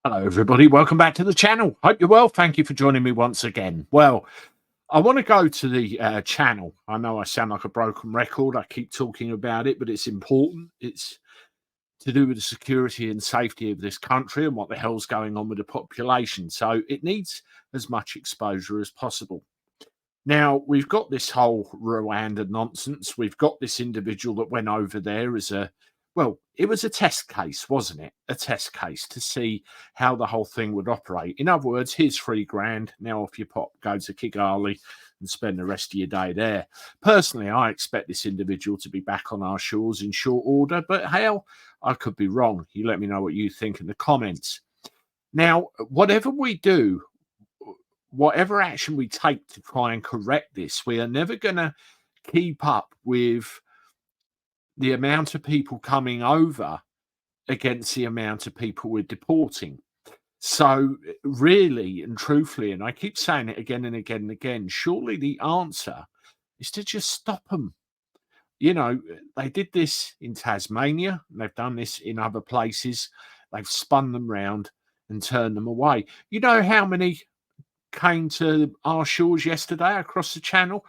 Hello, everybody. Welcome back to the channel. Hope you're well. Thank you for joining me once again. Well, I want to go to the channel. I know I sound like a broken record. I keep talking about it, but it's important. It's to do with the security and safety of this country and what the hell's going on with the population. So it needs as much exposure as possible. Now, we've got this whole Rwanda nonsense. We've got this individual that went over there as it was a test case, wasn't it? A test case to see how the whole thing would operate. In other words, here's £3,000. Now off you pop, go to Kigali and spend the rest of your day there. Personally, I expect this individual to be back on our shores in short order, but hell, I could be wrong. You let me know what you think in the comments. Now, whatever we do, whatever action we take to try and correct this, we are never going to keep up with the amount of people coming over against the amount of people we're deporting. So really and truthfully, and I keep saying it again and again and again, surely the answer is to just stop them. You know, they did this in Tasmania, and they've done this in other places. They've spun them round and turned them away. You know how many came to our shores yesterday across the channel?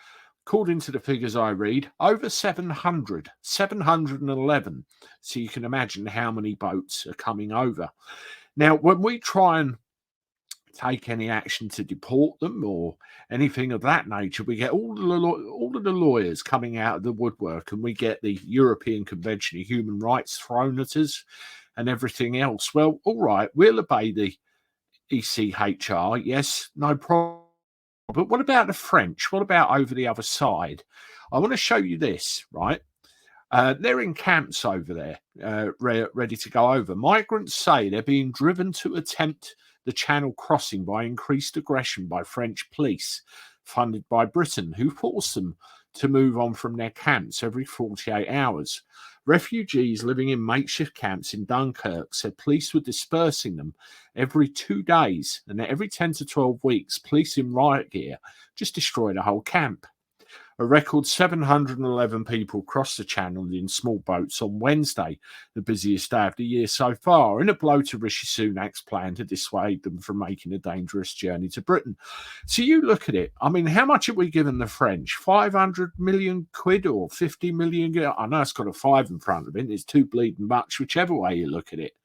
According to the figures I read, over 711. So you can imagine how many boats are coming over. Now, when we try and take any action to deport them or anything of that nature, we get all of the lawyers coming out of the woodwork, and we get the European Convention of Human Rights thrown at us and everything else. Well, all right, we'll obey the ECHR. Yes, no problem. But what about the French? What about over the other side? I want to show you this, right? They're in camps over there, ready to go over. Migrants say they're being driven to attempt the Channel crossing by increased aggression by French police, funded by Britain, who force them to move on from their camps every 48 hours. Refugees living in makeshift camps in Dunkirk said police were dispersing them every 2 days, and that every 10 to 12 weeks, police in riot gear just destroyed a whole camp. A record 711 people crossed the channel in small boats on Wednesday, the busiest day of the year so far, in a blow to Rishi Sunak's plan to dissuade them from making a dangerous journey to Britain. So you look at it. I mean, how much have we given the French? 500 million quid or 50 million? I know it's got a 5 in front of it. It's too bleeding much, whichever way you look at it.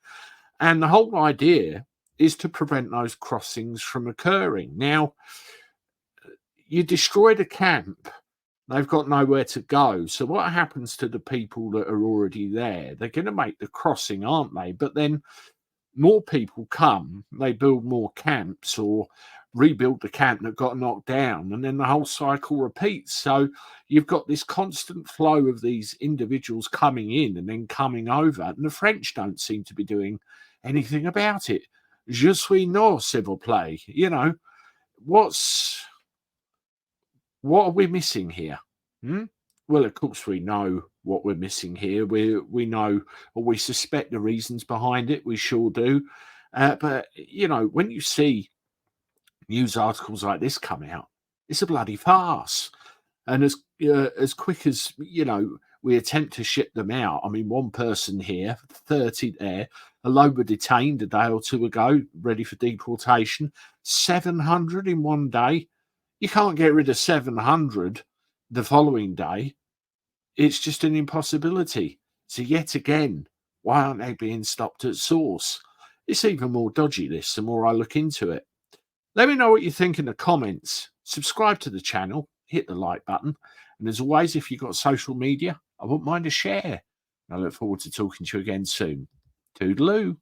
And the whole idea is to prevent those crossings from occurring. Now, you destroy the camp. They've got nowhere to go. So what happens to the people that are already there? They're going to make the crossing, aren't they? But then more people come, they build more camps or rebuild the camp that got knocked down, and then the whole cycle repeats. So you've got this constant flow of these individuals coming in and then coming over, and the French don't seem to be doing anything about it. Je suis no, s'il vous plaît. You know, what are we missing here? Well, of course, we know what we're missing here. We know, or we suspect the reasons behind it. We sure do. But, you know, when you see news articles like this come out, it's a bloody farce. And as quick as, you know, we attempt to ship them out. I mean, one person here, 30 there, a load were detained a day or two ago, ready for deportation. 700 in one day. You can't get rid of 700 the following day. It's just an impossibility. So yet again, why aren't they being stopped at source? It's even more dodgy, this, the more I look into it. Let me know what you think in the comments. Subscribe to the channel, hit the like button. And as always, if you've got social media, I wouldn't mind a share. And I look forward to talking to you again soon. Toodaloo.